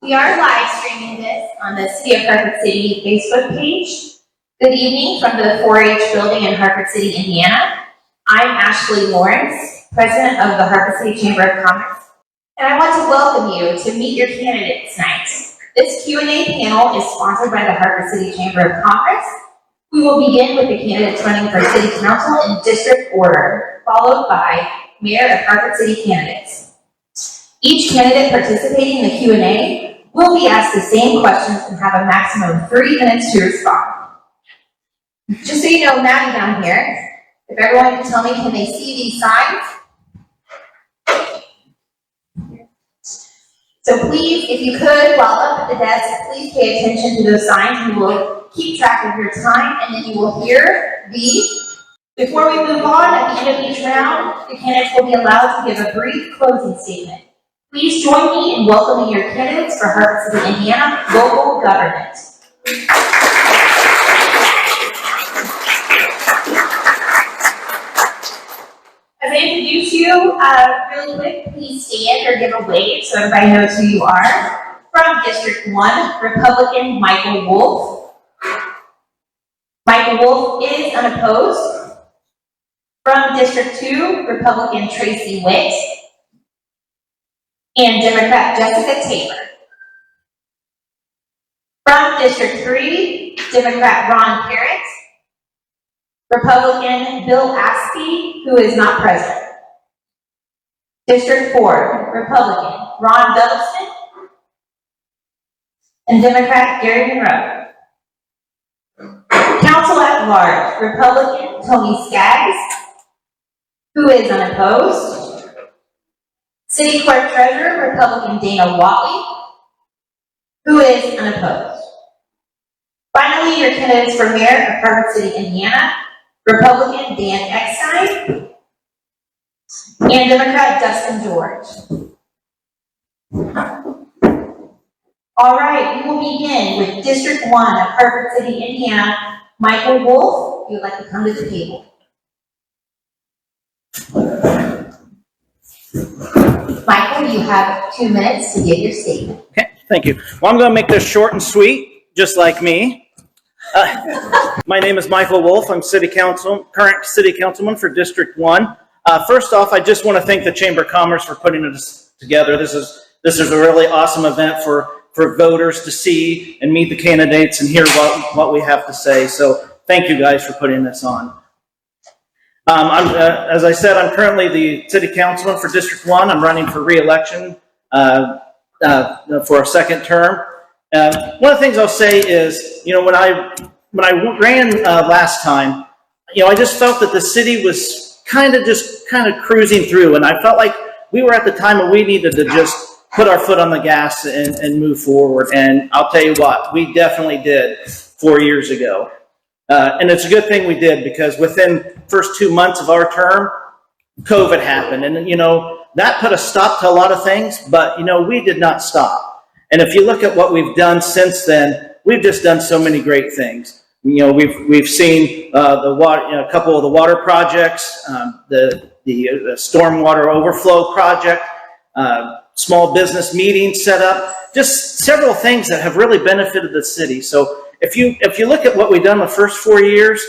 We are live streaming this on the City of Hartford City Facebook page. Good evening from the 4-H building in Hartford City, Indiana. I'm Ashley Lawrence, President of the Hartford City Chamber of Commerce, and I want to welcome you to meet your candidates tonight. This Q&A panel is sponsored by the Hartford City Chamber of Commerce. We will begin with the candidates running for City Council in district order, followed by Mayor of Hartford City candidates. Each candidate participating in the Q&A will be asked the same questions and have a maximum of 3 minutes to respond. Just so you know, Maddie down here, if everyone can tell me, can they see these signs? So please, if you could, while up at the desk, please pay attention to those signs. We will keep track of your time, and then you will hear these. Before we move on, at the end of each round, the candidates will be allowed to give a brief closing statement. Please join me in welcoming your candidates for Hartford City, Indiana local government. As I introduce you, really quick, please stand or give a wave so everybody knows who you are. From District 1, Republican Michael Wolf. Michael Wolf is unopposed. From District 2, Republican Tracy Witt. And Democrat Jessica Taylor. From District 3, Democrat Ron Parrott. Republican Bill Aspie, who is not present. District 4, Republican Ron Dudleston. And Democrat Gary Monroe. Council at Large, Republican Tony Skaggs, who is unopposed. City Clerk Treasurer, Republican Dana Watley, who is unopposed. Finally, your candidates for Mayor of Hartford City, Indiana, Republican Dan Eckstein, and Democrat Dustin George. All right, we will begin with District 1 of Hartford City, Indiana. Michael Wolf, if you would like to come to the table. Michael, you have 2 minutes to give your statement. Okay, thank you. Well, I'm going to make this short and sweet, just like me. My name is Michael Wolf. I'm current city councilman for District 1. First off, I just want to thank the Chamber of Commerce for putting this together. This is a really awesome event for voters to see and meet the candidates and hear what we have to say. So thank you guys for putting this on. As I said, I'm currently the city councilman for District 1. I'm running for re-election for a second term. One of the things I'll say is, when I ran last time, I just felt that the city was kind of cruising through, and I felt like we were at the time where we needed to just put our foot on the gas and move forward. And I'll tell you what, we definitely did 4 years ago. And it's a good thing we did, because within the first 2 months of our term, COVID happened. And, that put a stop to a lot of things, but, we did not stop. And if you look at what we've done since then, we've just done so many great things. We've seen a couple of the water projects, the stormwater overflow project, small business meetings set up, just several things that have really benefited the city. So if you look at what we've done the first 4 years,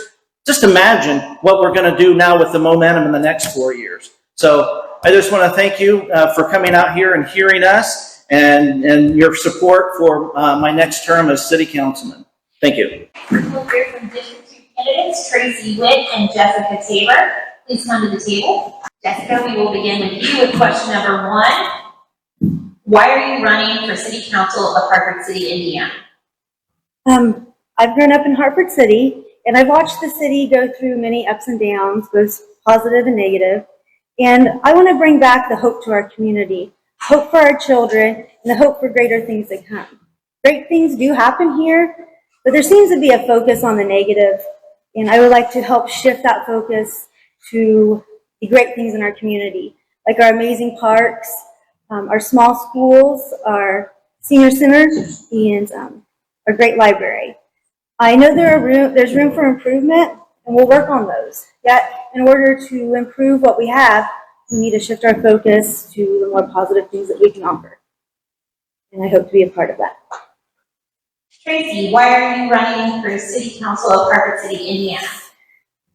just imagine what we're going to do now with the momentum in the next 4 years. So I just want to thank you for coming out here and hearing us and your support for my next term as city councilman. Thank you. We'll hear from District 2 candidates, Tracy Witt and Jessica Taylor. Please come to the table. Jessica, we will begin with you with question number 1. Why are you running for City Council of Hartford City, Indiana? I've grown up in Hartford City, and I've watched the city go through many ups and downs, both positive and negative. And I want to bring back the hope to our community, hope for our children, and the hope for greater things to come. Great things do happen here, but there seems to be a focus on the negative, and I would like to help shift that focus to the great things in our community, like our amazing parks, our small schools, our senior center, and our great library. I know there's room for improvement, and we'll work on those. Yet, in order to improve what we have, we need to shift our focus to the more positive things that we can offer. and I hope to be a part of that. Tracy, why are you running for City Council of Hartford City, Indiana?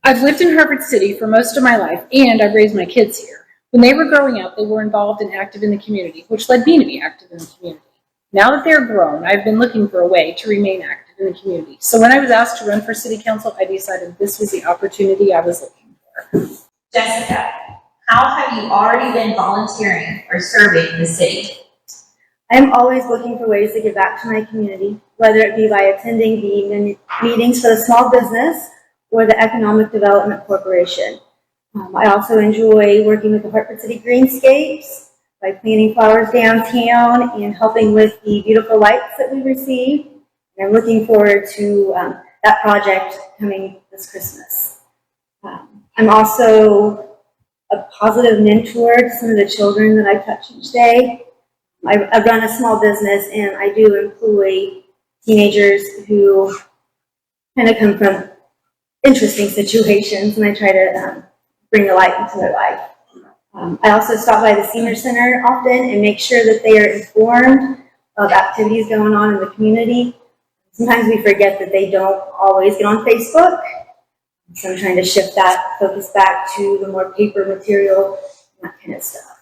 I've lived in Hartford City for most of my life, and I've raised my kids here. When they were growing up, they were involved and active in the community, which led me to be active in the community. Now that they're grown, I've been looking for a way to remain active in the community. So when I was asked to run for City Council, I decided this was the opportunity I was looking for. Jessica, how have you already been volunteering or serving the city? I am always looking for ways to give back to my community, whether it be by attending the meetings for the small business or the Economic Development Corporation. I also enjoy working with the Hartford City Greenscapes by planting flowers downtown and helping with the beautiful lights that we receive. And I'm looking forward to that project coming this Christmas. I'm also a positive mentor to some of the children that I touch each day. I run a small business, and I do employ teenagers who kind of come from interesting situations, and I try to bring the light into their life. I also stop by the senior center often and make sure that they are informed of activities going on in the community. Sometimes we forget that they don't always get on Facebook, so I'm trying to shift that focus back to the more paper material and that kind of stuff.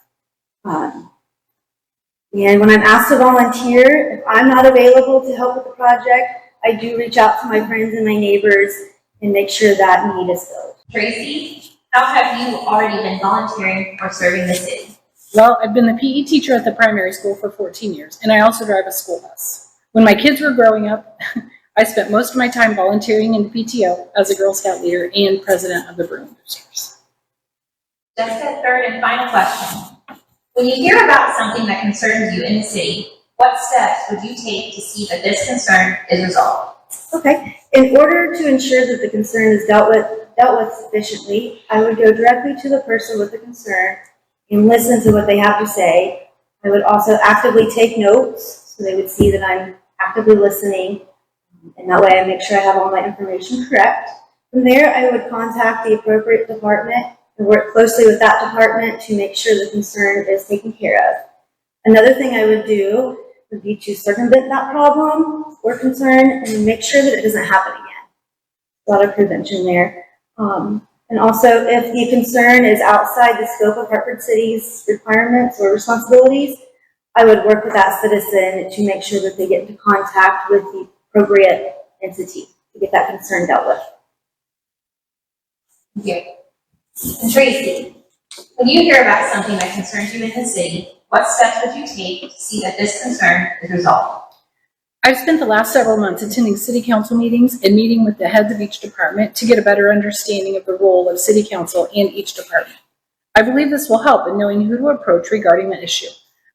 And when I'm asked to volunteer, if I'm not available to help with the project, I do reach out to my friends and my neighbors and make sure that need is filled. Tracy, how have you already been volunteering or serving the city? Well, I've been the PE teacher at the primary school for 14 years, and I also drive a school bus. When my kids were growing up, I spent most of my time volunteering in the PTO as a Girl Scout leader and president of the Broom Boosters. Jessica, third and final question. When you hear about something that concerns you in the city, what steps would you take to see that this concern is resolved? Okay. In order to ensure that the concern is dealt with sufficiently, I would go directly to the person with the concern and listen to what they have to say. I would also actively take notes so they would see that I'm actively listening, and that way I make sure I have all my information correct. From there, I would contact the appropriate department and work closely with that department to make sure the concern is taken care of. Another thing I would do would be to circumvent that problem or concern and make sure that it doesn't happen again. A lot of prevention there. And also, if the concern is outside the scope of Hartford City's requirements or responsibilities, I would work with that citizen to make sure that they get into contact with the appropriate entity to get that concern dealt with. Thank you. And Tracy, when you hear about something that concerns you in the city, what steps would you take to see that this concern is resolved? I've spent the last several months attending city council meetings and meeting with the heads of each department to get a better understanding of the role of city council and each department. I believe this will help in knowing who to approach regarding the issue.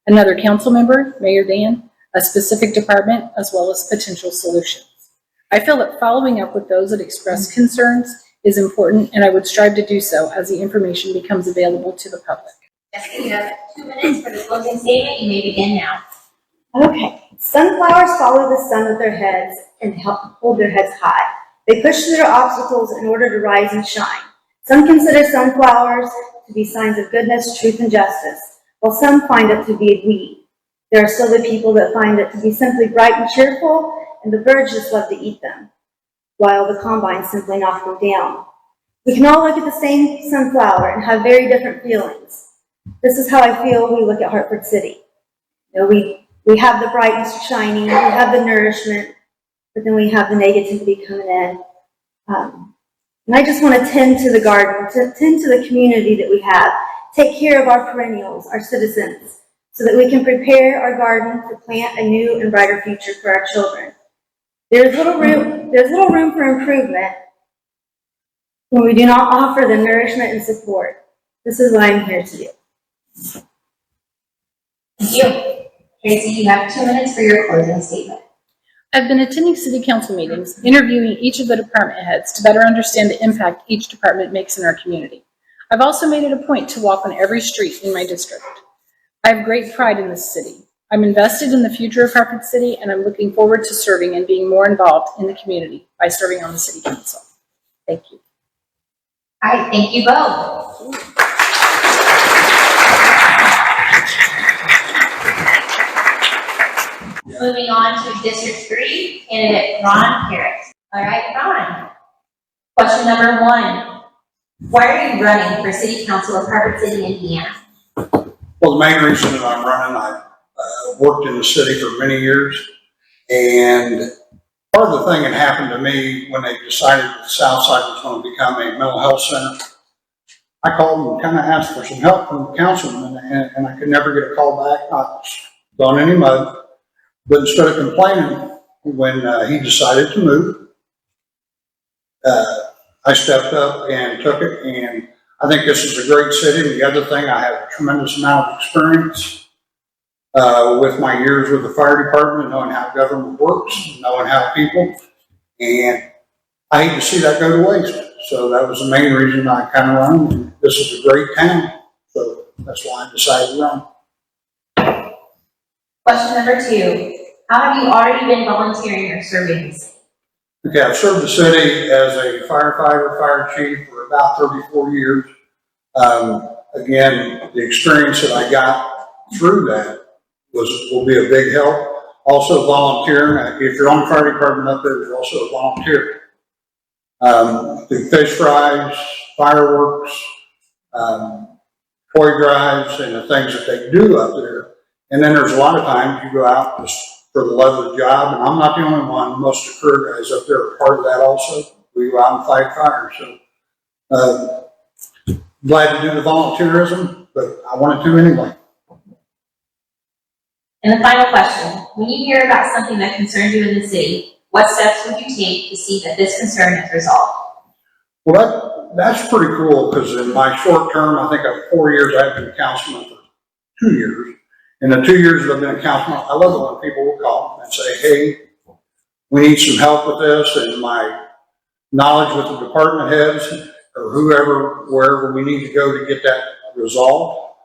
Another council member, Mayor Dan, a specific department, as well as potential solutions. I feel that following up with those that express concerns is important, and I would strive to do so as the information becomes available to the public. Jessica, you have 2 minutes for the closing statement. You may begin now. Okay. Sunflowers follow the sun with their heads and help hold their heads high. They push through their obstacles in order to rise and shine. Some consider sunflowers to be signs of goodness, truth, and justice, while some find it to be a weed. There are still the people that find it to be simply bright and cheerful, and the birds just love to eat them, while the combines simply knock them down. We can all look at the same sunflower and have very different feelings. This is how I feel we look at Hartford City. You know, we have the brightness shining, we have the nourishment, but then we have the negativity coming in. And I just want to tend to the garden, to tend to the community that we have, take care of our perennials, our citizens, so that we can prepare our garden to plant a new and brighter future for our children. There's little room for improvement when we do not offer the nourishment and support. This is what I'm here to do. Thank you. Tracy, you have 2 minutes for your closing statement. I've been attending city council meetings, interviewing each of the department heads to better understand the impact each department makes in our community. I've also made it a point to walk on every street in my district. I have great pride in this city. I'm invested in the future of Hartford City, and I'm looking forward to serving and being more involved in the community by serving on the city council. Thank you. All right, thank you both. Moving on to District 3, candidate Ron Parrott. All right, Ron. Question number 1. Why are you running for City Council of Hartford City, Indiana? Well, the main reason that I'm running, I worked in the city for many years, and part of the thing that happened to me when they decided that the South Side was going to become a mental health center, I called and kind of asked for some help from the councilman, and I could never get a call back, not on any mud. But instead of complaining, when he decided to move, I stepped up and took it, and I think this is a great city. And the other thing, I have a tremendous amount of experience with my years with the fire department, knowing how government works, knowing how people, and I hate to see that go to waste. So that was the main reason I kind of run. And this is a great town, so that's why I decided to run. Question number 2. How have you already been volunteering or serving the city? Okay, I've served the city as a firefighter, fire chief for about 34 years. Again, the experience that I got through that will be a big help. Also volunteering. If you're on the fire department up there, you're also a volunteer. Do fish fries, fireworks, toy drives, and the things that they do up there. And then there's a lot of times you go out just for the love of the job, and I'm not the only one. Most of the crew guys up there are part of that also. We go out and fight fires. So glad to do the volunteerism, but I wanted to anyway. And the final question. When you hear about something that concerns you in the city, what steps would you take to see that this concern is resolved? Well, that's pretty cool, because in my short term, I think of 4 years, I've been a councilman for 2 years. In the 2 years that I've been a councilman, I love it when people will call and say, hey, we need some help with this, and my knowledge with the department heads or whoever, wherever we need to go to get that resolved.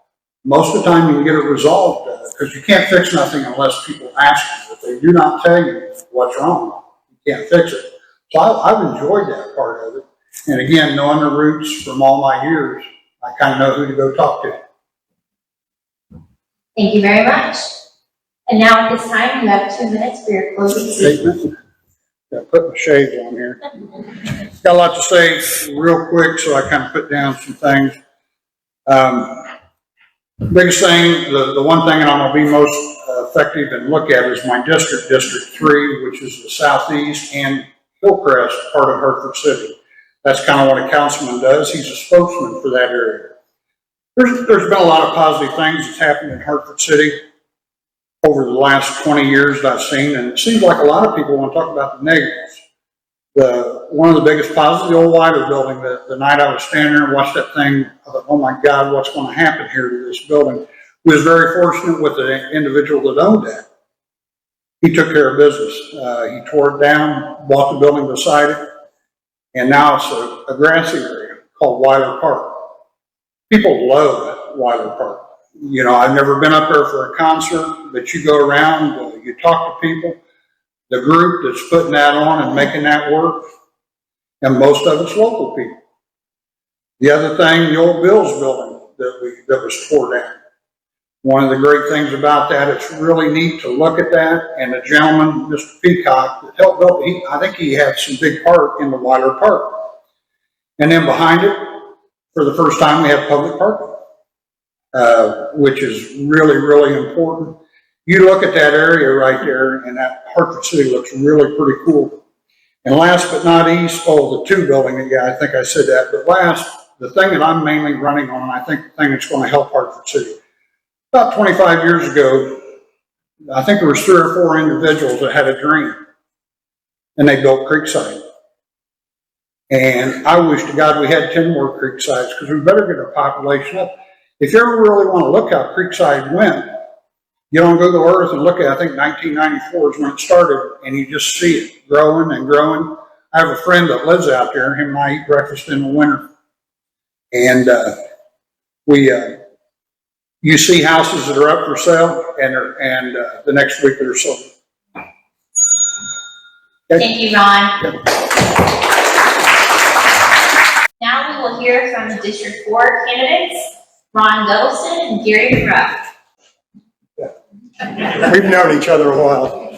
Most of the time you can get it resolved, because you can't fix nothing unless people ask you. If they do not tell you what's wrong, you can't fix it. So I've enjoyed that part of it. And again, knowing the roots from all my years, I kind of know who to go talk to. Thank you very much. And now at this time, you have 2 minutes for your closing statement. Statement. Got to put my shades on here. Got a lot to say real quick, so I kind of put down some things. Biggest thing, the one thing that I'm going to be most effective and look at is my district, District 3, which is the southeast and Hillcrest part of Hartford City. That's kind of what a councilman does. He's a spokesman for that area. There's been a lot of positive things that's happened in Hartford City over the last 20 years that I've seen, and it seems like a lot of people want to talk about the negatives. One of the biggest positives, the old Weiler building, the night I was standing there and watched that thing, I thought, oh my God, what's going to happen here to this building? We was very fortunate with the individual that owned that. He took care of business. He tore it down, bought the building beside it, and now it's a grassy area called Weiler Park. People love Weiler Park. You know, I've never been up there for a concert, but you go around, you talk to people. The group that's putting that on and making that work, and most of it's local people. The other thing, the old Bill's building that was tore down. One of the great things about that, it's really neat to look at that, and the gentleman, Mr. Peacock, that helped build it, I think he had some big part in the Weiler Park. And then behind it, for the first time, we have public parking, which is really, really important. You look at that area right there, and that Hartford City looks really pretty cool. And last but not least, the 2 building, yeah, I think I said that, but last, the thing that I'm mainly running on, and I think the thing that's going to help Hartford City, about 25 years ago, I think there was 3 or 4 individuals that had a dream, and they built Creekside. And I wish to God we had 10 more Creeksides, because we better get our population up. If you ever really want to look how Creekside went, you don't go to Earth and look at it. I think 1994 is when it started, and you just see it growing and growing. I have a friend that lives out there, him and I eat breakfast in the winter. And you see houses that are up for sale, and the next week they're sold. Okay. Thank you, Ron. Now we will hear from the District 4 candidates, Ron Douglaston and Gary Monroe. We've known each other a while.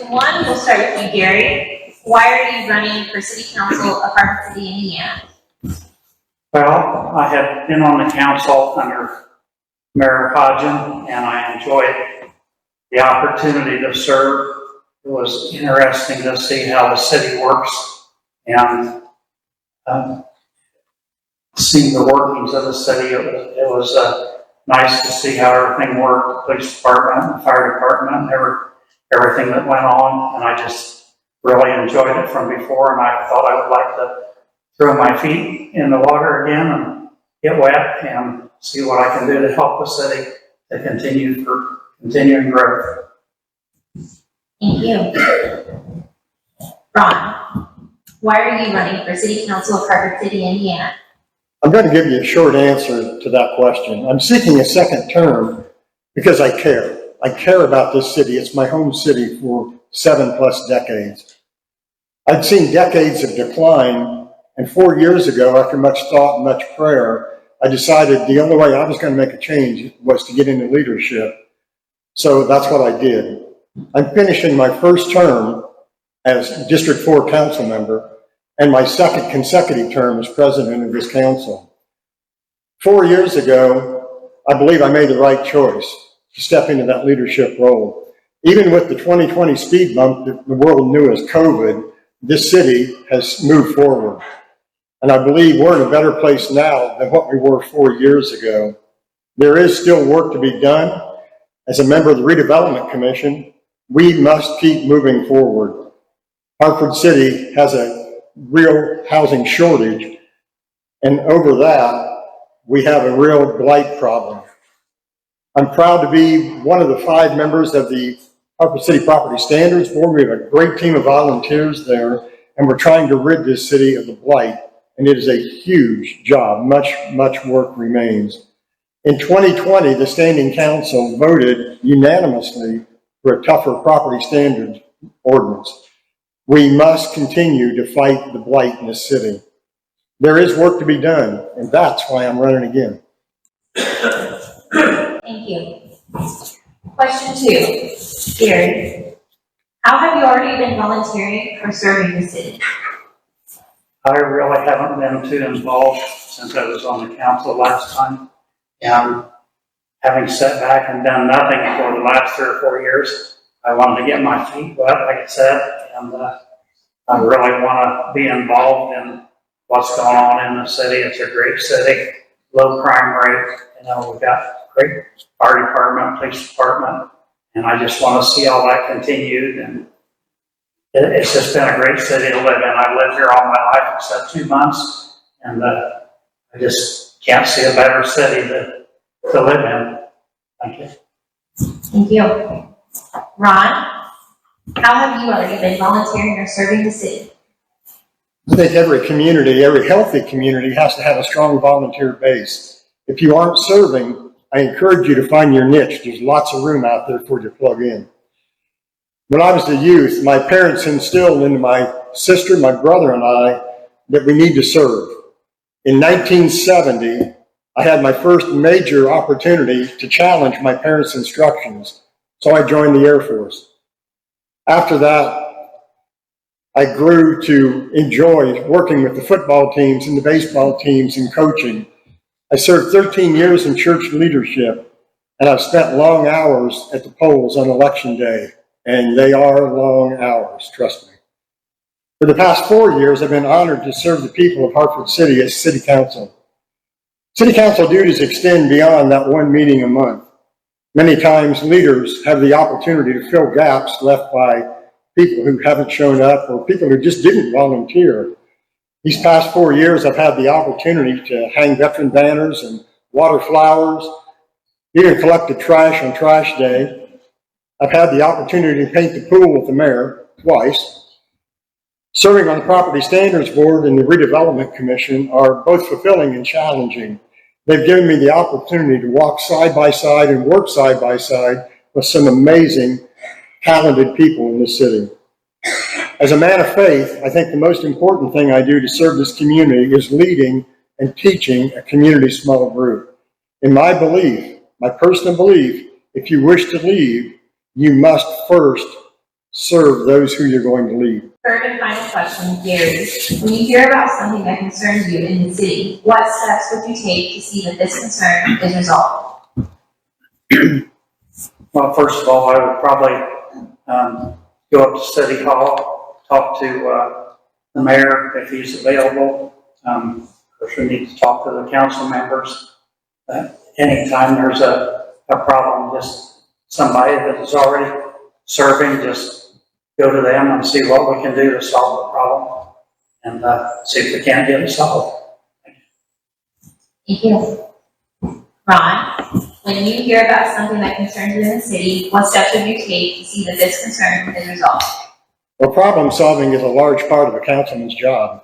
one, we'll start with you, Gary. Why are you running for City Council of Hartford City, Indiana? Well, I have been on the council under Mayor Hodgen, and I enjoyed the opportunity to serve. It was interesting to see how the city works and see the workings of the city. It was nice to see how everything worked, the police department, the fire department, everything that went on, and I just really enjoyed it from before, and I thought I would like to throw my feet in the water again and get wet and see what I can do to help the city to continuing growth. Thank you. Ron, why are you running for City Council of Hartford City, Indiana? I'm going to give you a short answer to that question. I'm seeking a second term because I care. I care about this city. It's my home city for 7+ decades. I'd seen decades of decline, and 4 years ago, after much thought and much prayer, I decided the only way I was going to make a change was to get into leadership. So that's what I did. I'm finishing my first term as District 4 council member and my second consecutive term as president of this council. 4 years ago, I believe I made the right choice to step into that leadership role. Even with the 2020 speed bump that the world knew as COVID, this city has moved forward. And I believe we're in a better place now than what we were 4 years ago. There is still work to be done. As a member of the Redevelopment Commission, we must keep moving forward. Hartford City has a real housing shortage, and over that, we have a real blight problem. I'm proud to be one of the 5 members of the Hartford City Property Standards Board. We have a great team of volunteers there, and we're trying to rid this city of the blight, and it is a huge job. Much work remains. In 2020, the Standing Council voted unanimously for a tougher property standards ordinance. We must continue to fight the blight in this city. There is work to be done, and that's why I'm running again. Thank you. Question 2, Gary. How have you already been volunteering or serving the city? I really haven't been too involved since I was on the council last time, and having sat back and done nothing for the last 3 or 4 years, I wanted to get my feet wet, like I said, and I really want to be involved in what's going on in the city. It's a great city, low crime rate. We've got great fire department, police department, and I just want to see all that continued. And it's just been a great city to live in. I've lived here all my life except 2 months, and I just can't see a better city to live in. Thank you. Thank you. Ron, how have you already been volunteering or serving the city? I think every community, every healthy community has to have a strong volunteer base. If you aren't serving, I encourage you to find your niche. There's lots of room out there for you to plug in. When I was a youth, my parents instilled into my sister, my brother, and I that we need to serve. In 1970, I had my first major opportunity to challenge my parents' instructions, so I joined the Air Force. After that, I grew to enjoy working with the football teams and the baseball teams and coaching. I served 13 years in church leadership, and I've spent long hours at the polls on election day, and they are long hours, trust me. For the past 4 years, I've been honored to serve the people of Hartford City as City Council. City Council duties extend beyond that one meeting a month. Many times, leaders have the opportunity to fill gaps left by people who haven't shown up or people who just didn't volunteer. These past 4 years, I've had the opportunity to hang veteran banners and water flowers, even collect the trash on trash day. I've had the opportunity to paint the pool with the mayor twice. Serving on the Property Standards Board and the Redevelopment Commission are both fulfilling and challenging. They've given me the opportunity to walk side by side and work side by side with some amazing, talented people in this city. As a man of faith, I think the most important thing I do to serve this community is leading and teaching a community small group. In my belief, my personal belief, if you wish to lead, you must first serve those who you're going to lead. Third and final question, Gary. When you hear about something that concerns you in the city, what steps would you take to see that this concern is resolved? Well, first of all, I would probably go up to City Hall, talk to the mayor if he's available. Of course, we need to talk to the council members. Anytime there's a problem, just somebody that is already serving, just go to them and see what we can do to solve the problem and see if we can't get it solved. Thank you. Ron, when you hear about something that concerns you in the city, what steps would you take to see that this concern is resolved? Well, problem solving is a large part of a councilman's job.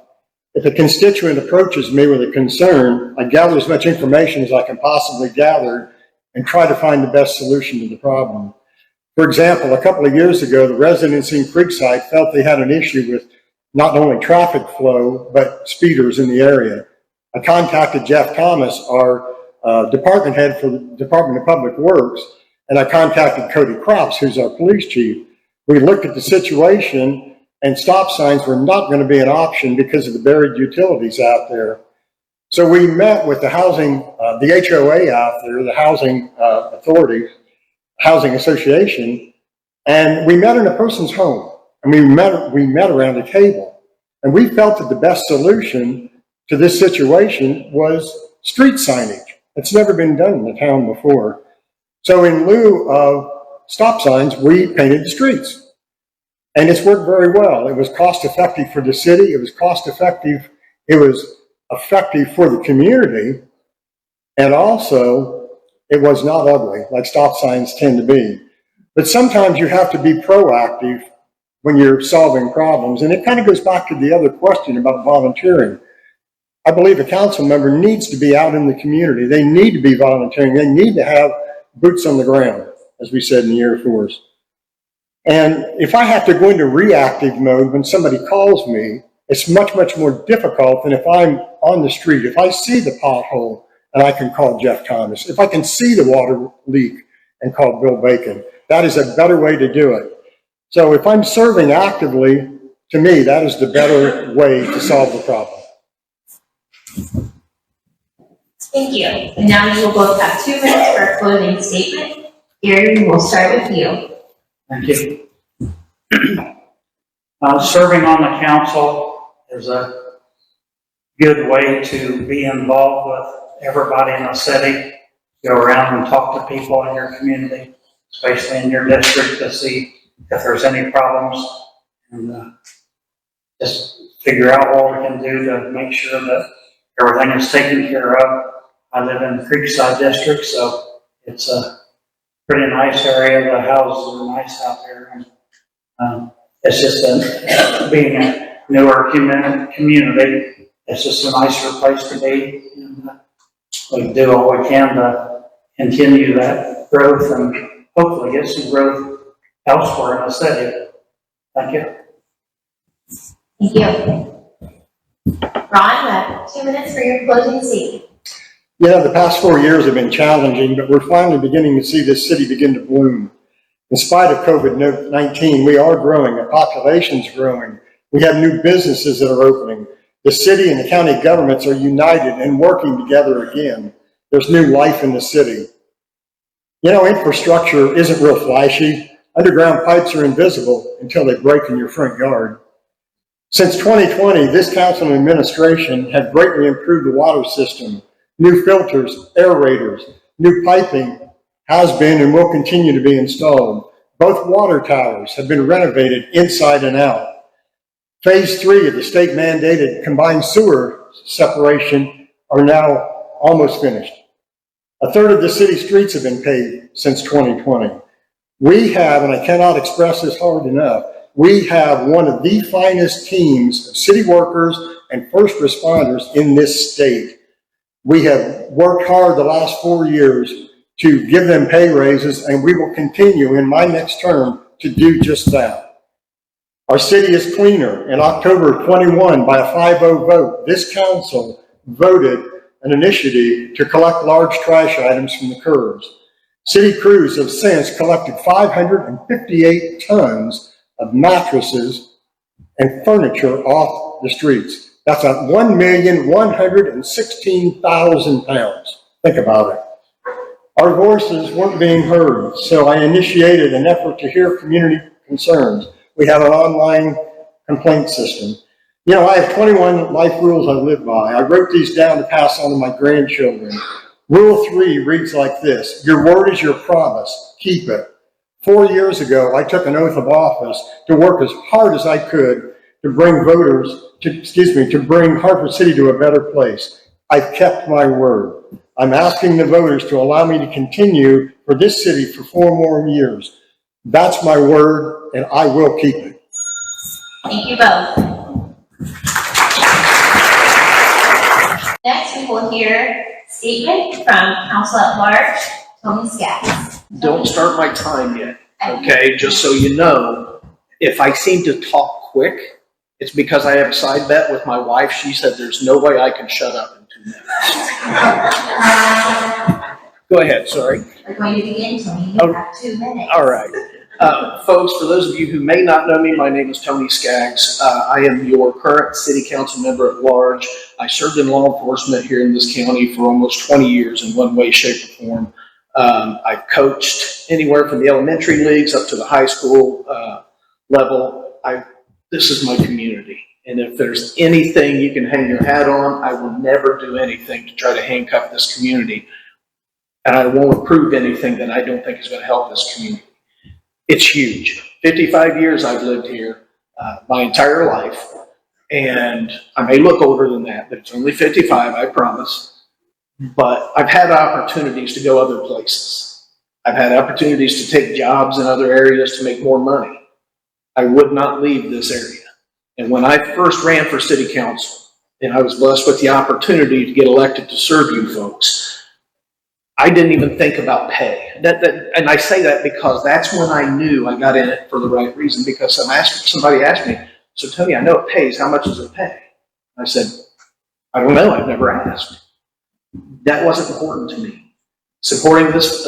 If a constituent approaches me with a concern, I gather as much information as I can possibly gather and try to find the best solution to the problem. For example, a couple of years ago, the residents in Creekside felt they had an issue with not only traffic flow, but speeders in the area. I contacted Jeff Thomas, our department head for the Department of Public Works, and I contacted Cody Crops, who's our police chief. We looked at the situation, and stop signs were not going to be an option because of the buried utilities out there. So we met with the housing, the HOA out there, the housing authority, housing association, and we met in a person's home, and we met around a table, and we felt that the best solution to this situation was street signage. It's never been done in the town before. So in lieu of stop signs, we painted the streets. And it's worked very well. It was cost effective for the city. It was cost effective. It was effective for the community. And also, it was not ugly like stop signs tend to be. But sometimes you have to be proactive when you're solving problems. And it kind of goes back to the other question about volunteering. I believe a council member needs to be out in the community. They need to be volunteering. They need to have boots on the ground, as we said in the Air Force. And if I have to go into reactive mode when somebody calls me, it's much, much more difficult than if I'm on the street. If I see the pothole and I can call Jeff Thomas, if I can see the water leak and call Bill Bacon, that is a better way to do it. So if I'm serving actively, to me, that is the better way to solve the problem. Thank you. And now you will both have 2 minutes for a closing statement. Gary, we'll start with you. Thank you. Serving on the council is a good way to be involved with everybody in the city. Go around and talk to people in your community, especially in your district, to see if there's any problems, and just figure out what we can do to make sure that everything is taken care of. I live in the Creekside district, so it's a pretty nice area. The houses are nice out there. And it's just being a newer community, it's just a nicer place to be. And we do all we can to continue that growth and hopefully get some growth elsewhere in the city. Thank you. Thank you. Ron, you have 2 minutes for your closing statement. Yeah, the past 4 years have been challenging, but we're finally beginning to see this city begin to bloom. In spite of COVID-19, we are growing, the population's growing. We have new businesses that are opening. The city and the county governments are united and working together again. There's new life in the city. You know, infrastructure isn't real flashy. Underground pipes are invisible until they break in your front yard. Since 2020, this council and administration have greatly improved the water system. New filters, aerators, new piping has been and will continue to be installed. Both water towers have been renovated inside and out. Phase 3 of the state-mandated combined sewer separation are now almost finished. A third of the city streets have been paved since 2020. We have, and I cannot express this hard enough, we have one of the finest teams of city workers and first responders in this state. We have worked hard the last 4 years to give them pay raises, and we will continue in my next term to do just that. Our city is cleaner. In October 21, by a 5-0 vote, this council voted an initiative to collect large trash items from the curbs. City crews have since collected 558 tons of mattresses and furniture off the streets. That's at 1,116,000 pounds. Think about it. Our voices weren't being heard, so I initiated an effort to hear community concerns. We have an online complaint system. You know, I have 21 life rules I live by. I wrote these down to pass on to my grandchildren. Rule 3 reads like this: your word is your promise. Keep it. 4 years ago, I took an oath of office to work as hard as I could to bring to bring Hartford City to a better place. I've kept my word. I'm asking the voters to allow me to continue for this city for 4 more years. That's my word, and I will keep it. Thank you both. Next, we will hear statement from Council at Large, Tony Skaggs. Don't start my time yet, okay? Just so you know, if I seem to talk quick, it's because I have a side bet with my wife. She said there's no way I can shut up in 2 minutes. Go ahead, sorry. We're going to begin, Tony. You have 2 minutes. All right. Folks, for those of you who may not know me, my name is Tony Skaggs. I am your current city council member at large. I served in law enforcement here in this county for almost 20 years in one way, shape, or form. I've coached anywhere from the elementary leagues up to the high school level. This is my community. And if there's anything you can hang your hat on, I will never do anything to try to handcuff this community. And I won't approve anything that I don't think is going to help this community. It's huge. 55 years I've lived here, my entire life. And I may look older than that, but it's only 55, I promise. But I've had opportunities to go other places. I've had opportunities to take jobs in other areas to make more money. I would not leave this area. And when I first ran for city council, and I was blessed with the opportunity to get elected to serve you folks, I didn't even think about pay. And I say that because that's when I knew I got in it for the right reason, because somebody asked me, so Tony, I know it pays, how much does it pay? I said, I don't know, I've never asked. That wasn't important to me. Supporting this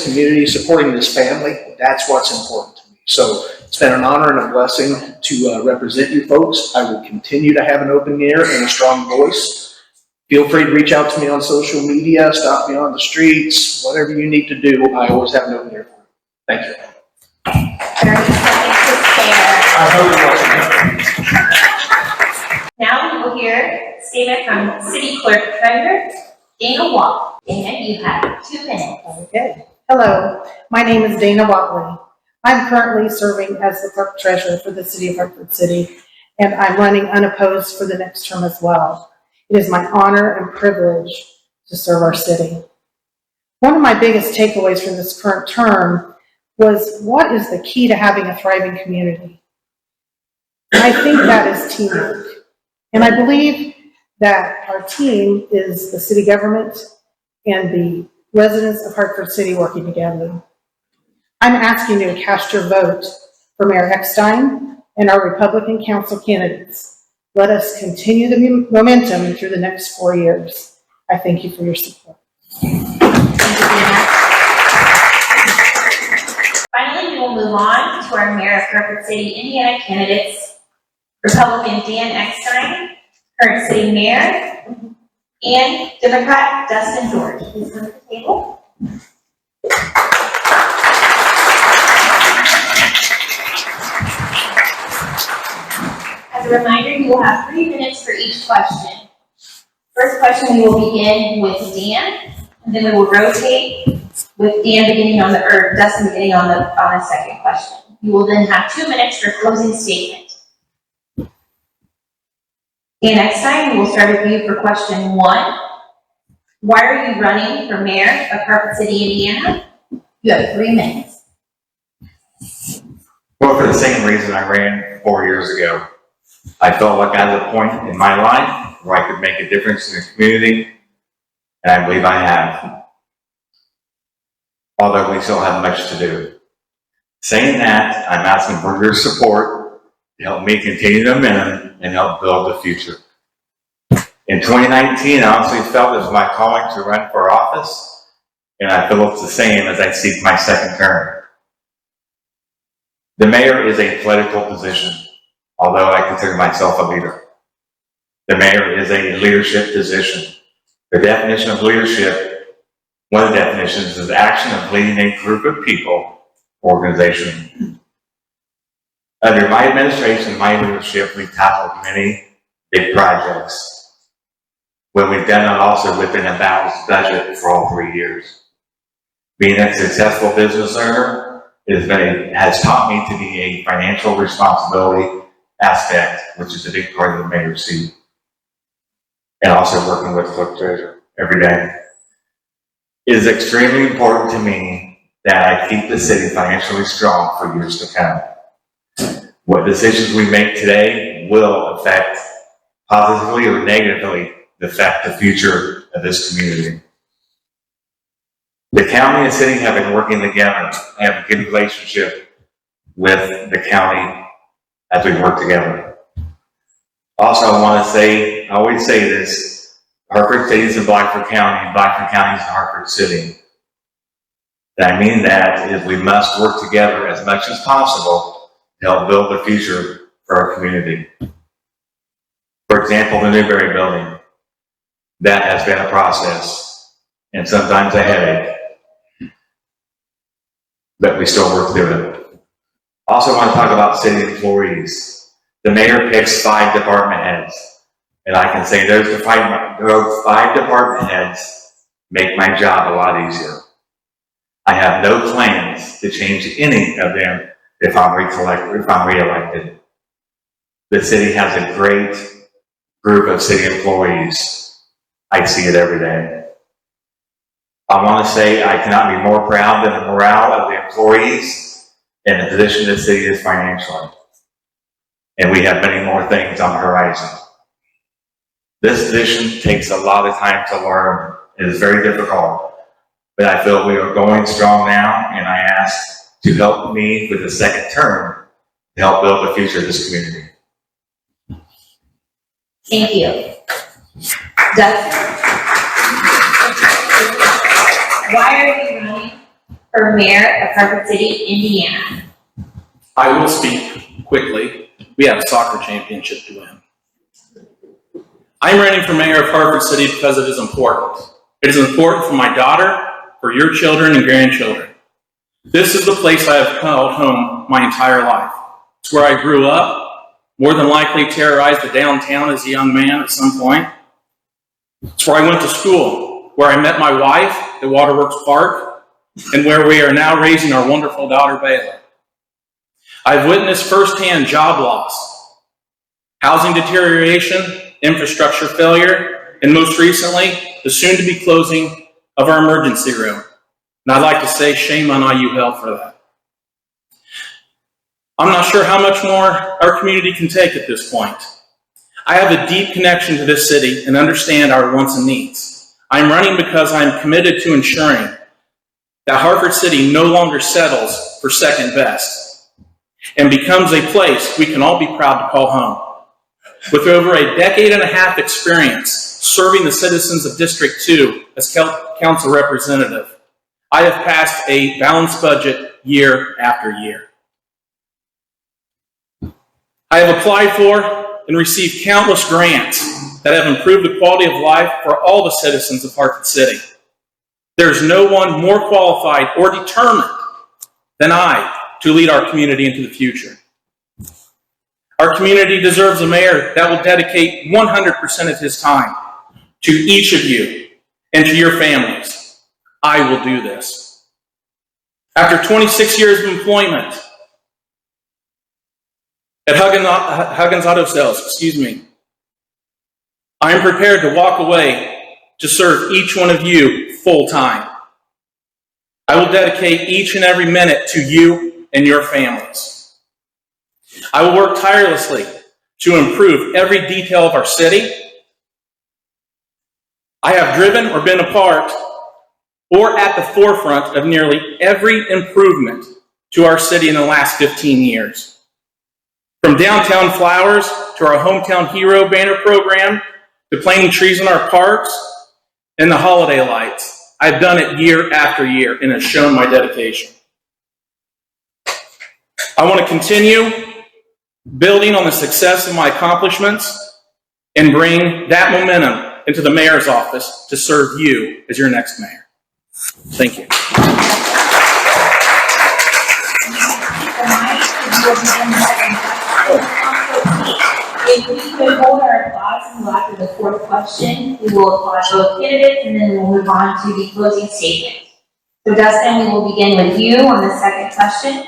community, supporting this family, that's what's important to me. So it's been an honor and a blessing to represent you folks. I will continue to have an open ear and a strong voice. Feel free to reach out to me on social media, stop me on the streets, whatever you need to do. I always have an open ear for you. Thank you. 30 seconds to spare. Now we will hear a statement from City Clerk Treasurer Dana Watt. Dana, you have 2 minutes. Okay. Hello, my name is Dana Watley. I'm currently serving as the clerk treasurer for the city of Hartford City, and I'm running unopposed for the next term as well. It is my honor and privilege to serve our city. One of my biggest takeaways from this current term was, what is the key to having a thriving community? And I think that is teamwork. And I believe that our team is the city government and the residents of Hartford City working together. I'm asking you to cast your vote for Mayor Eckstein and our Republican council candidates. Let us continue the momentum through the next 4 years. I thank you for your support. Finally, we will move on to our Mayor of Hartford City, Indiana candidates, Republican Dan Eckstein, current city mayor, and Democrat Dustin George. Please come to the table. As a reminder, you will have 3 minutes for each question. First question, we will begin with Dan, and then we will rotate with Dan beginning on Dustin beginning on the second question. You will then have 2 minutes for closing statement. Dan Eckstein, we will start with you for question 1. Why are you running for mayor of Hartford City, Indiana? You have 3 minutes. Well, for the same reason I ran 4 years ago. I felt like I was at a point in my life where I could make a difference in the community, and I believe I have. Although we still have much to do. Saying that, I'm asking for your support to help me continue the momentum and help build the future. In 2019, I honestly felt it was my calling to run for office, and I feel it's the same as I seek my second term. The mayor is a political position, although I consider myself a leader. The mayor is a leadership position. The definition of leadership, one of the definitions, is action of leading a group of people, organization. Under my administration, my leadership, we've tackled many big projects. When we've done it also within a balanced budget for all 3 years. Being a successful business owner has taught me to be a financial responsibility aspect, which is a big part of the mayor's seat. And also working with clerk treasurer every day. It is extremely important to me that I keep the city financially strong for years to come. What decisions we make today will affect positively or negatively affect the future of this community. The county and city have been working together. I have a good relationship with the county as we work together. Also, I want to say, I always say this, Hartford City is in Blackford County, and Blackford County is in Hartford City. And I mean that is we must work together as much as possible to help build the future for our community. For example, the Newberry building. That has been a process, and sometimes a headache. But we still work through it. Also want to talk about city employees. The mayor picks 5 department heads. And I can say those 5 department heads make my job a lot easier. I have no plans to change any of them if I'm reelected. The city has a great group of city employees. I see it every day. I want to say I cannot be more proud than the morale of the employees and the position the city is financially. And we have many more things on the horizon. This position takes a lot of time to learn. It is very difficult. But I feel we are going strong now, and I ask to help me with the second term to help build the future of this community. Thank you. Dustin? Why are you running for mayor of Hartford City, Indiana? I will speak quickly. We have a soccer championship to win. I'm running for mayor of Hartford City because it is important. It is important for my daughter, for your children and grandchildren. This is the place I have called home my entire life. It's where I grew up, more than likely terrorized the downtown as a young man at some point. It's where I went to school, where I met my wife at Waterworks Park, and where we are now raising our wonderful daughter, Bayla. I've witnessed firsthand job loss, housing deterioration, infrastructure failure, and most recently, the soon-to-be closing of our emergency room. And I'd like to say shame on IU Health for that. I'm not sure how much more our community can take at this point. I have a deep connection to this city and understand our wants and needs. I'm running because I'm committed to ensuring that Hartford City no longer settles for second best and becomes a place we can all be proud to call home. With over a decade and a half experience serving the citizens of District 2 as council representative, I have passed a balanced budget year after year. I have applied for and received countless grants that have improved the quality of life for all the citizens of Hartford City. There's no one more qualified or determined than I to lead our community into the future. Our community deserves a mayor that will dedicate 100% of his time to each of you and to your families. I will do this. After 26 years of employment at Huggins Auto Sales, I am prepared to walk away to serve each one of you full time. I will dedicate each and every minute to you and your families. I will work tirelessly to improve every detail of our city. I have driven or been a part or at the forefront of nearly every improvement to our city in the last 15 years. From downtown flowers to our Hometown Hero banner program to planting trees in our parks and the holiday lights, I've done it year after year and have shown my dedication. I want to continue building on the success of my accomplishments and bring that momentum into the mayor's office to serve you as your next mayor. Thank you. If we could hold our applause until after the fourth question, we will applaud both candidates and then we'll move on to the closing statement. So Dustin, we will begin with you on the second question,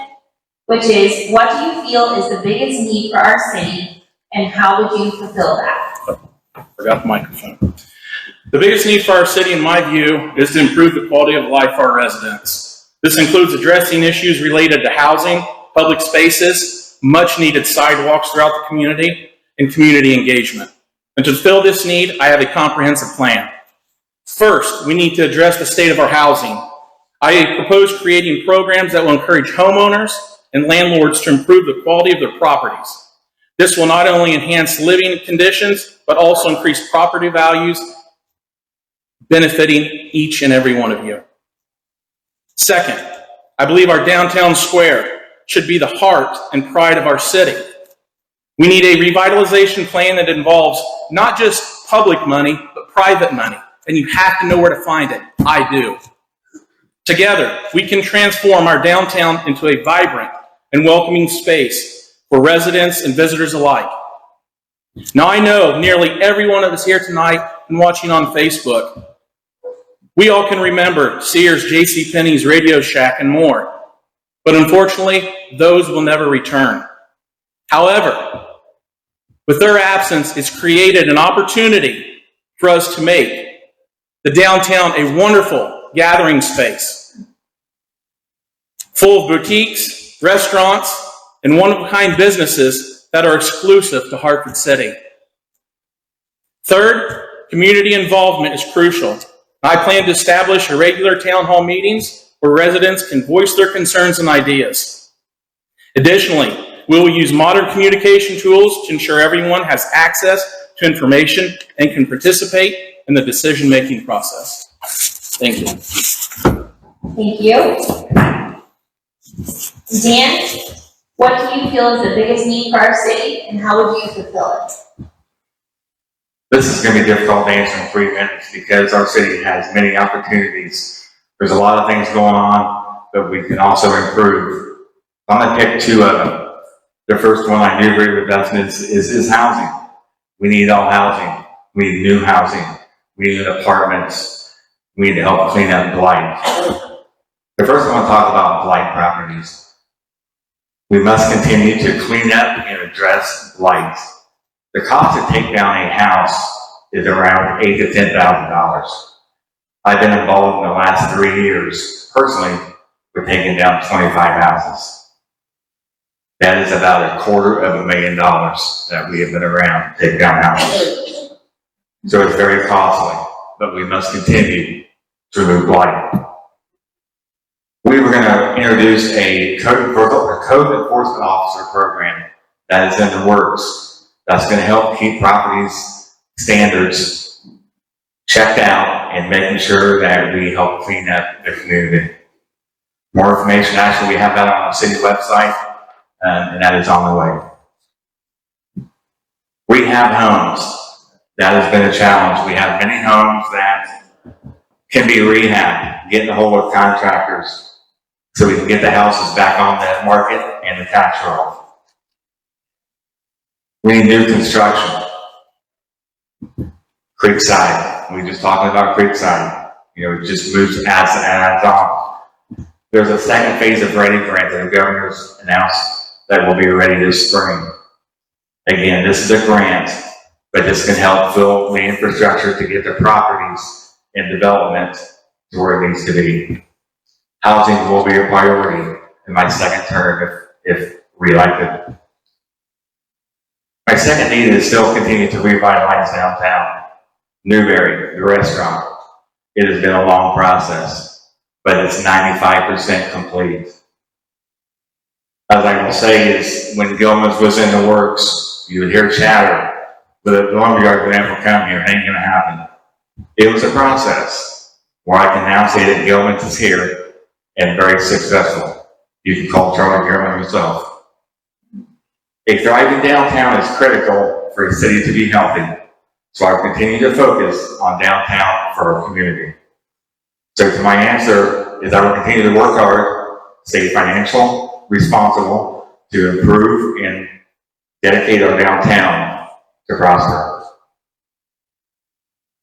which is, what do you feel is the biggest need for our city and how would you fulfill that? Forgot the microphone. The biggest need for our city, in my view, is to improve the quality of life for our residents. This includes addressing issues related to housing, public spaces, much needed sidewalks throughout the community, and community engagement. And to fulfill this need, I have a comprehensive plan. First, we need to address the state of our housing. I propose creating programs that will encourage homeowners and landlords to improve the quality of their properties. This will not only enhance living conditions, but also increase property values, benefiting each and every one of you. Second, I believe our downtown square should be the heart and pride of our city. We need a revitalization plan that involves not just public money, but private money. And you have to know where to find it. I do. Together, we can transform our downtown into a vibrant and welcoming space for residents and visitors alike. Now, I know nearly every one of us here tonight and watching on Facebook, we all can remember Sears, JCPenney's, Radio Shack, and more. But unfortunately, those will never return. However, with their absence, it's created an opportunity for us to make the downtown a wonderful gathering space, full of boutiques, restaurants, and one-of-a-kind businesses that are exclusive to Hartford City. Third, community involvement is crucial. I plan to establish regular town hall meetings where residents can voice their concerns and ideas. Additionally, we will use modern communication tools to ensure everyone has access to information and can participate in the decision-making process. Thank you. Thank you. Dan, what do you feel is the biggest need for our city and how would you fulfill it? This is going to be difficult to answer in 3 minutes because our city has many opportunities. There's a lot of things going on, but we can also improve. I'm going to pick 2 of them. The first one I do agree with Dustin is housing. We need all housing. We need new housing. We need apartments. We need to help clean up blight. The first one I want to talk about blight properties. We must continue to clean up and address blight. The cost to take down a house is around $8,000 to $10,000. I've been involved in the last 3 years, personally, with taking down 25 houses. That is about $250,000 that we have been around to take down houses. So it's very costly, but we must continue to remove blight. We were going to introduce a code enforcement officer program that is in the works. That's going to help keep properties standards checked out and making sure that we help clean up the community. More information, actually, we have that on our city website. And that is on the way. Rehab homes. That has been a challenge. We have many homes that can be rehabbed, getting a hold of contractors so we can get the houses back on the market and the tax roll. We need new construction. Creekside. We were just talking about Creekside. It just moves adds on. There's a second phase of Ready Grant that the governor's announced that will be ready this spring. Again, this is a grant, but this can help fill the infrastructure to get the properties and development to where it needs to be. Housing will be a priority in my second term if reelected. My second need is still continue to revitalize downtown. Newberry, the restaurant. It has been a long process, but it's 95% complete. As I will say is, when Gilman's was in the works, you would hear chatter, but the lumberyard would never come here, it ain't gonna happen. It was a process where I can now say that Gilman's is here and very successful. You can call Charlie Gilman himself. A thriving downtown is critical for a city to be healthy, so I will continue to focus on downtown for our community. So to my answer is I will continue to work hard, stay financial, responsible, to improve and dedicate our downtown to prosper.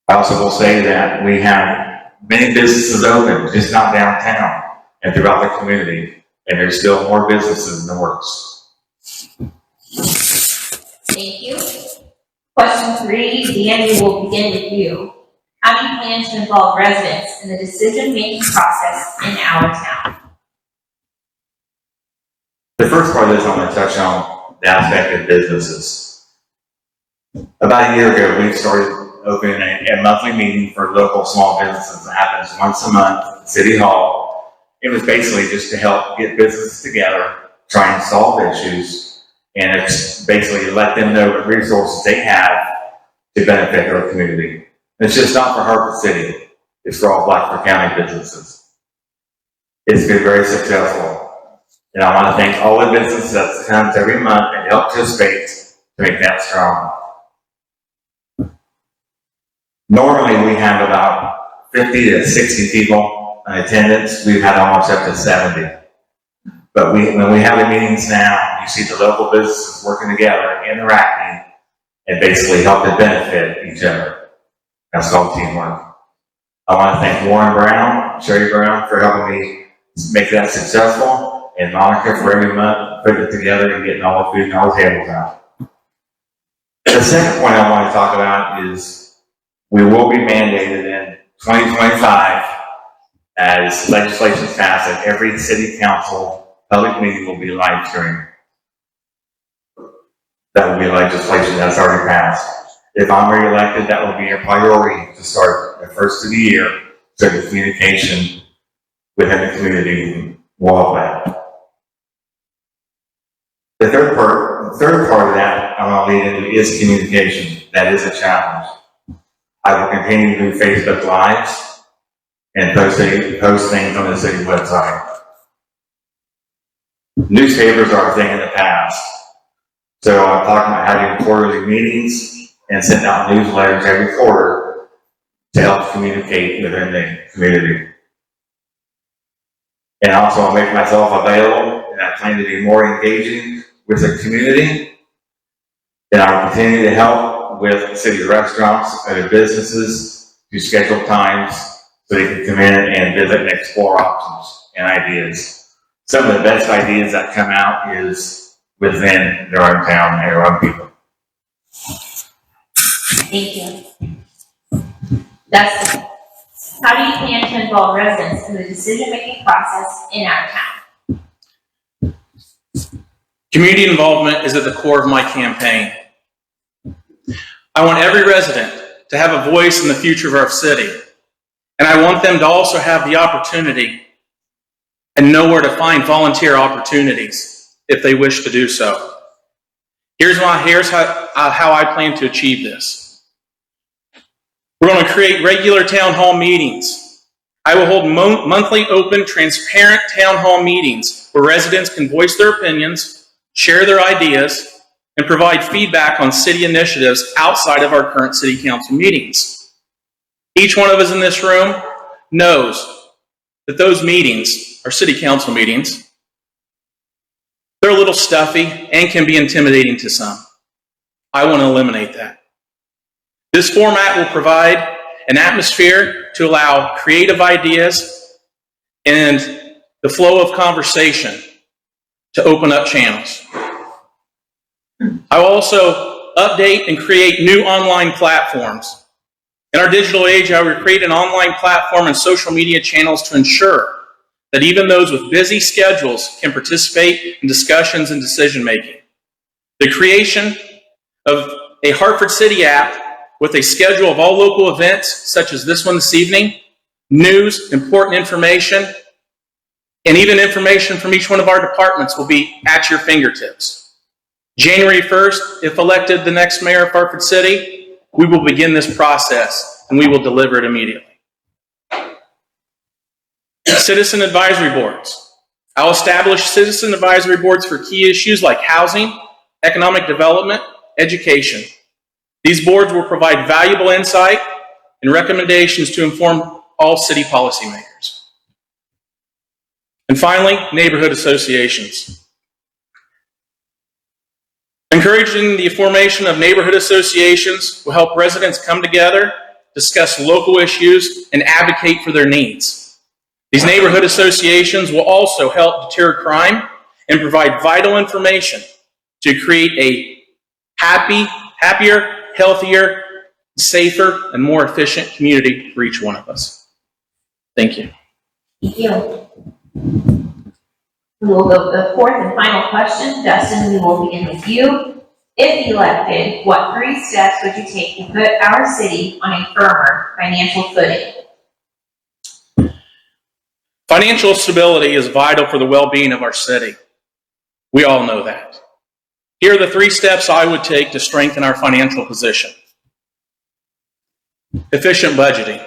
I also will say that we have many businesses open, just not downtown and throughout the community, and there's still more businesses in the works. Thank you. Question 3, Dan, we will begin with you. How do you plan to involve residents in the decision-making process in our town? The first part of this, I'm going to touch on the aspect of businesses. About a year ago, we started opening a monthly meeting for local small businesses that happens once a month at City Hall. It was basically just to help get businesses together, try and solve issues, and it's basically let them know what resources they have to benefit their community. It's just not for Hartford City, it's for all Blackford County businesses. It's been very successful. And I want to thank all the businesses that comes every month and help participate to make that strong. Normally we have about 50 to 60 people in attendance. We've had almost up to 70. But when we have the meetings now, you see the local businesses working together, interacting, and basically helping benefit each other. That's called teamwork. I want to thank Warren Brown, Sherry Brown, for helping me make that successful, and Monika for every month putting it together and getting all the food and all the tables out. The second point I want to talk about is we will be mandated in 2025 as legislation is passed that every city council public meeting will be live streamed. That will be legislation that's already passed. If I'm re-elected, that will be a priority to start the first of the year, so the communication within the community will help that. The third part of that I want to lead into is communication. That is a challenge. I will continue to do Facebook Lives and post things on the city website. Newspapers are a thing in the past. So I'm talking about having quarterly meetings and sending out newsletters every quarter to help communicate within the community. And also I'll make myself available, and I plan to be more engaging with the community. And I'll continue to help with city restaurants and businesses to schedule times so they can come in and visit and explore options and ideas. Some of the best ideas that come out is within their own town and their own people. Thank you. Dustin, how do you plan to involve residents in the decision-making process in our town? Community involvement is at the core of my campaign. I want every resident to have a voice in the future of our city, and I want them to also have the opportunity and know where to find volunteer opportunities if they wish to do so. Here's how I plan to achieve this. We're going to create regular town hall meetings. I will hold monthly open, transparent town hall meetings where residents can voice their opinions, share their ideas, and provide feedback on city initiatives outside of our current city council meetings. Each one of us in this room knows that those meetings, our city council meetings, they're a little stuffy and can be intimidating to some. I want to eliminate that. This format will provide an atmosphere to allow creative ideas and the flow of conversation to open up channels. I will also update and create new online platforms. In our digital age, I will create an online platform and social media channels to ensure that even those with busy schedules can participate in discussions and decision-making. The creation of a Hartford City app with a schedule of all local events, such as this one this evening, news, important information, and even information from each one of our departments will be at your fingertips. January 1st, if elected the next mayor of Hartford City, we will begin this process and we will deliver it immediately. Citizen advisory boards. I'll establish citizen advisory boards for key issues like housing, economic development, education. These boards will provide valuable insight and recommendations to inform all city policymakers. And finally, neighborhood associations. Encouraging the formation of neighborhood associations will help residents come together, discuss local issues, and advocate for their needs. These neighborhood associations will also help deter crime and provide vital information to create a happier, healthier, safer, and more efficient community for each one of us. Thank you. Thank you. We will go to the fourth and final question. Dustin, we will begin with you. If elected, what 3 steps would you take to put our city on a firmer financial footing? Financial stability is vital for the well-being of our city. We all know that. Here are the 3 steps I would take to strengthen our financial position. Efficient budgeting.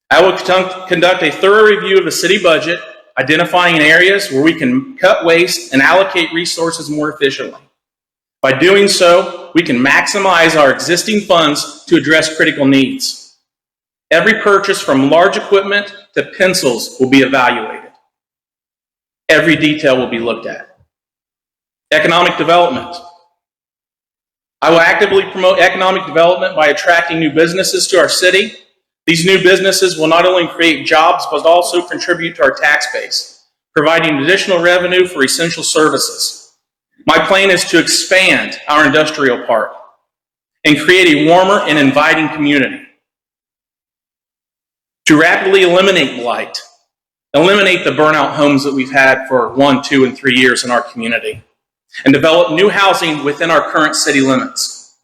I will conduct a thorough review of the city budget, identifying areas where we can cut waste and allocate resources more efficiently. By doing so, we can maximize our existing funds to address critical needs. Every purchase from large equipment to pencils will be evaluated. Every detail will be looked at. Economic development. I will actively promote economic development by attracting new businesses to our city. These new businesses will not only create jobs, but also contribute to our tax base, providing additional revenue for essential services. My plan is to expand our industrial park and create a warmer and inviting community. To rapidly eliminate blight, eliminate the burnout homes that we've had for 1, 2, and 3 years in our community, and develop new housing within our current city limits.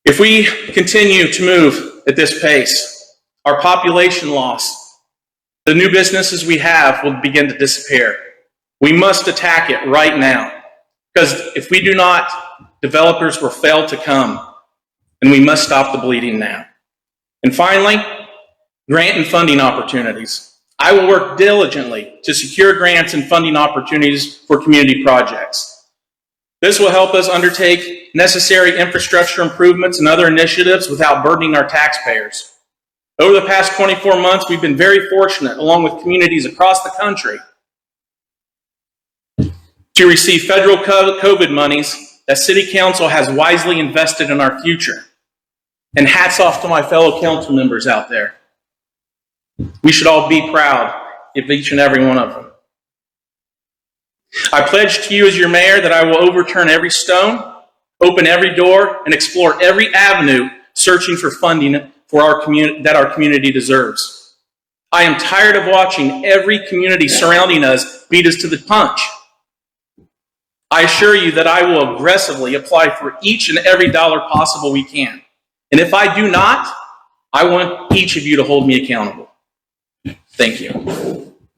If we continue to move at this pace, our population loss, the new businesses we have will begin to disappear. We must attack it right now, because if we do not, developers will fail to come, and we must stop the bleeding now. And finally, grant and funding opportunities. I will work diligently to secure grants and funding opportunities for community projects. This will help us undertake necessary infrastructure improvements and other initiatives without burdening our taxpayers. Over the past 24 months, we've been very fortunate, along with communities across the country, to receive federal COVID monies that City Council has wisely invested in our future. And hats off to my fellow council members out there. We should all be proud of each and every one of them. I pledge to you as your mayor that I will overturn every stone, open every door, and explore every avenue searching for funding for our community that our community deserves. I am tired of watching every community surrounding us beat us to the punch. I assure you that I will aggressively apply for each and every dollar possible we can. And if I do not, I want each of you to hold me accountable. Thank you.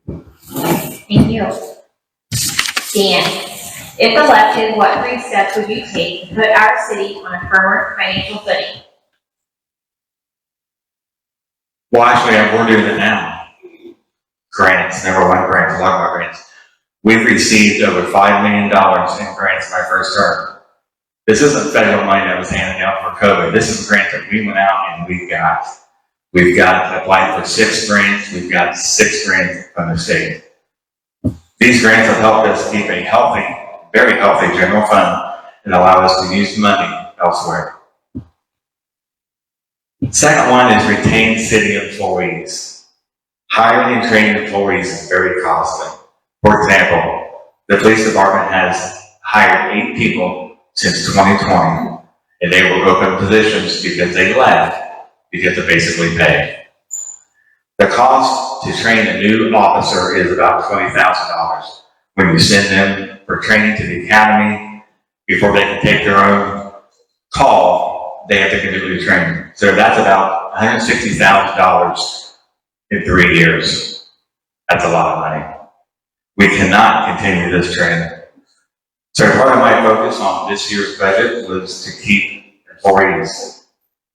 Thank you. Dan, if elected, what 3 steps would you take to put our city on a firmer financial footing? Well, actually, we're doing it now. Grants, number 1, grants, a lot about grants. We've received over $5 million in grants in my first term. This isn't federal money that was handed out for COVID. This is a grant that we went out and we got. We've got applied for 6 grants. We've got 6 grants from the state. These grants have helped us keep a healthy, very healthy general fund and allow us to use money elsewhere. Second one is retain city employees. Hiring and training employees is very costly. For example, the police department has hired 8 people since 2020, and they were open positions because they left because they're basically paid. The cost to train a new officer is about $20,000. When you send them for training to the academy, before they can take their own call, they have to continue training. So that's about $160,000 in 3 years. That's a lot of money. We cannot continue this trend. So part of my focus on this year's budget was to keep employees,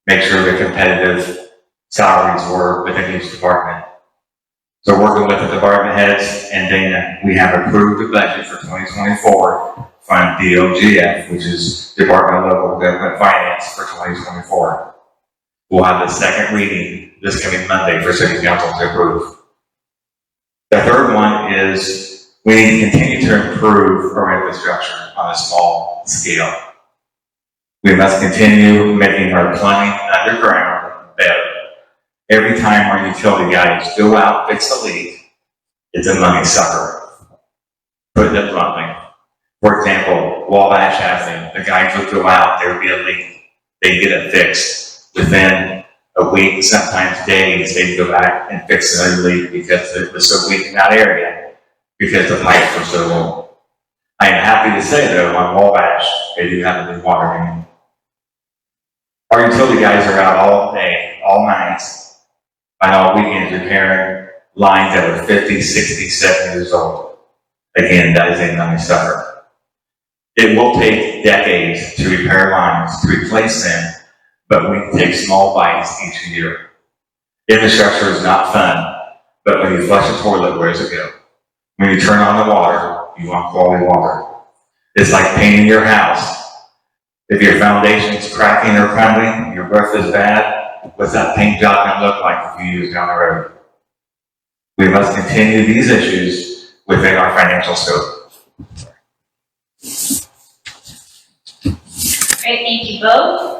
make sure the competitive salaries were within each department. So working with the department heads and Dana, we have approved the budget for 2024 from DOGF, which is Department of Local Government Finance for 2024. We'll have the second reading this coming Monday for City Council to approve. The third one is we need to continue to improve our infrastructure on a small scale. We must continue making our plumbing underground better. Every time our utility guys go out and fix a leak, it's a money sucker. Put it bluntly. For example, Wabash Avenue, the guys would go out, there would be a leak. They'd get it fixed. Within a week, sometimes days, they'd go back and fix another leak because it was so weak in that area, because the pipes were so low. I am happy to say, though, on Wabash, they do have a new water main. Our utility guys are out all day, all night, on all weekends repairing lines that are 50, 60, 70 years old. Again, that is a money sucker. It will take decades to repair lines, to replace them, but we can take small bites each year. Infrastructure is not fun, but when you flush a toilet, where does it go? When you turn on the water, you want quality water. It's like painting your house. If your foundation's cracking or crumbling, your roof is bad, what's that paint job going to look like a few years down the road? We must continue these issues within our financial scope. All right, thank you both.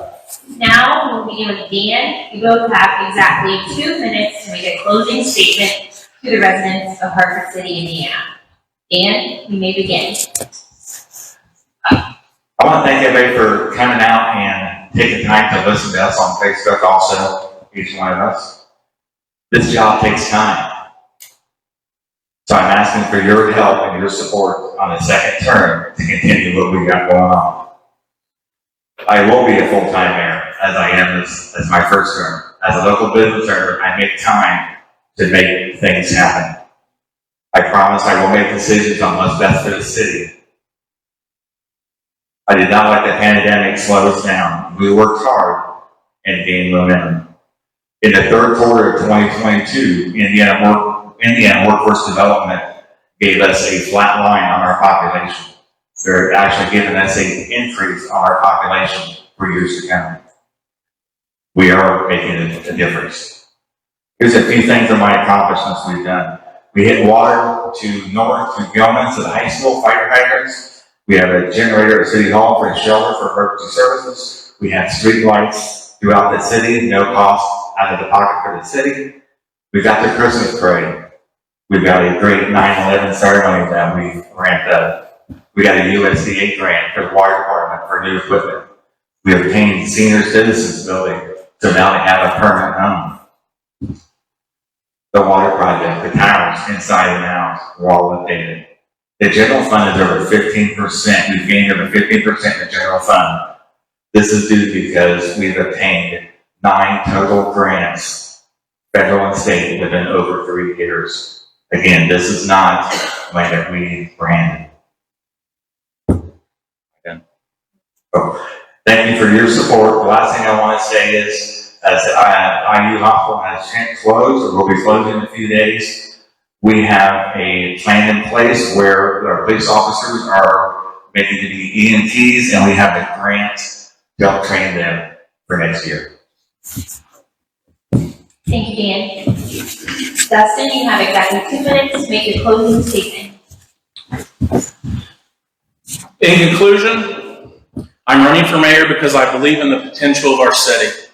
Now we'll begin with Dan. You both have exactly 2 minutes to make a closing statement to the residents of Hartford City, Indiana. Dan, you may begin. I want to thank everybody for coming out and taking time to listen to us on Facebook also, each one of us. This job takes time. So I'm asking for your help and your support on the second term to continue what we got going on. I will be a full-time mayor, as I am as my first term. As a local business owner, I make time to make things happen. I promise I will make decisions on what's best for the city. I did not let the pandemic slow us down. We worked hard and gained momentum. In the third quarter of 2022, Indiana Workforce Development gave us a flat line on our population. They're actually giving us an increase on our population for years to come. We are making a difference. Here's a few things of my accomplishments we've done. We hit water to north, to Gilman, to the high school, fire hydrants. We have a generator at City Hall for a shelter for emergency services. We have street lights throughout the city, no cost out of the pocket for the city. We've got the Christmas parade. We've got a great 9/11 ceremony that we ramped up. We got a USDA grant for the water department for new equipment. We obtained senior citizens building, so now they have a permanent home. The water project, the towers inside and out, were all updated. The general fund is over 15%. We've gained over 15% in the general fund. This is due because we've obtained 9 total grants, federal and state, within over 3 years. Again, this is not money that we branded. Oh, thank you for your support. The last thing I want to say is, as IU Hospital has closed, or will be closed in a few days, we have a plan in place where our police officers are making to be EMTs, and we have a grant to help train them for next year. Thank you, Dan. Dustin, you have exactly 2 minutes to make a closing statement. In conclusion, I'm running for mayor because I believe in the potential of our city.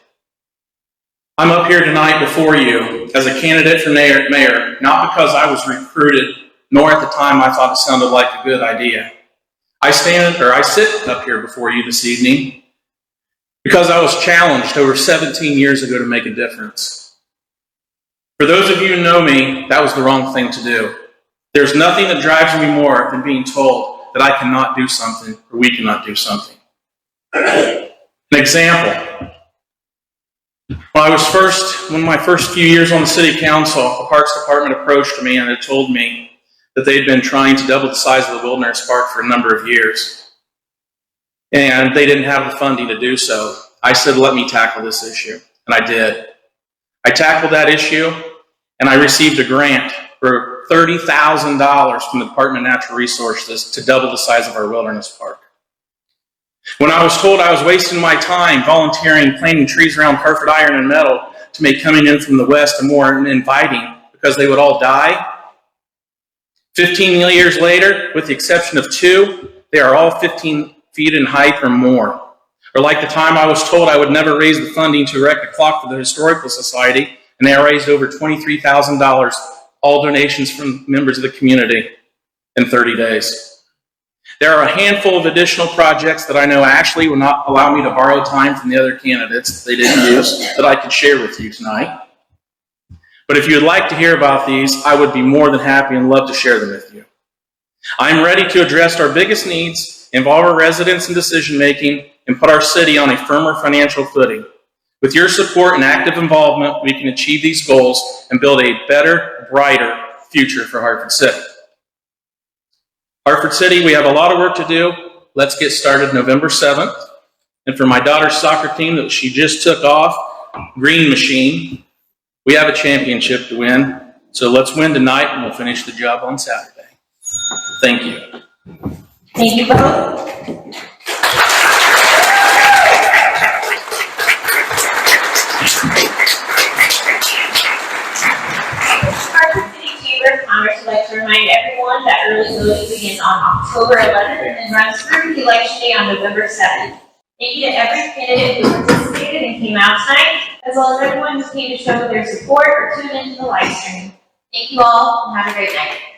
I'm up here tonight before you as a candidate for mayor, not because I was recruited, nor at the time I thought it sounded like a good idea. I sit up here before you this evening because I was challenged over 17 years ago to make a difference. For those of you who know me, that was the wrong thing to do. There's nothing that drives me more than being told that I cannot do something or we cannot do something. An example. When my first few years on the city council, the Parks Department approached me and had told me that they'd been trying to double the size of the Wilderness Park for a number of years. And they didn't have the funding to do so. I said, let me tackle this issue. And I did. I tackled that issue, and I received a grant for $30,000 from the Department of Natural Resources to double the size of our wilderness park. When I was told I was wasting my time volunteering, planting trees around Hartford iron and metal to make coming in from the west more inviting because they would all die, 15 years later, with the exception of 2, they are all 15 feet in height or more. Or like the time I was told I would never raise the funding to erect a clock for the Historical Society, and they raised over $23,000, all donations from members of the community in 30 days. There are a handful of additional projects that I know Ashley will not allow me to borrow time from the other candidates they didn't use that I could share with you tonight. But if you would like to hear about these, I would be more than happy and love to share them with you. I'm ready to address our biggest needs, involve our residents in decision-making, and put our city on a firmer financial footing. With your support and active involvement, we can achieve these goals and build a better, brighter future for Hartford City. Hartford City, we have a lot of work to do. Let's get started November 7th. And for my daughter's soccer team that she just took off, Green Machine, we have a championship to win. So let's win tonight and we'll finish the job on Saturday. Thank you. Thank you both. Hartford City Chamber of Commerce would like to remind everyone that early voting begins on October 11th and runs through the election day on November 7th. Thank you to every candidate who participated and came out tonight, as well as everyone who came to show their support or tune into the live stream. Thank you all and have a great night.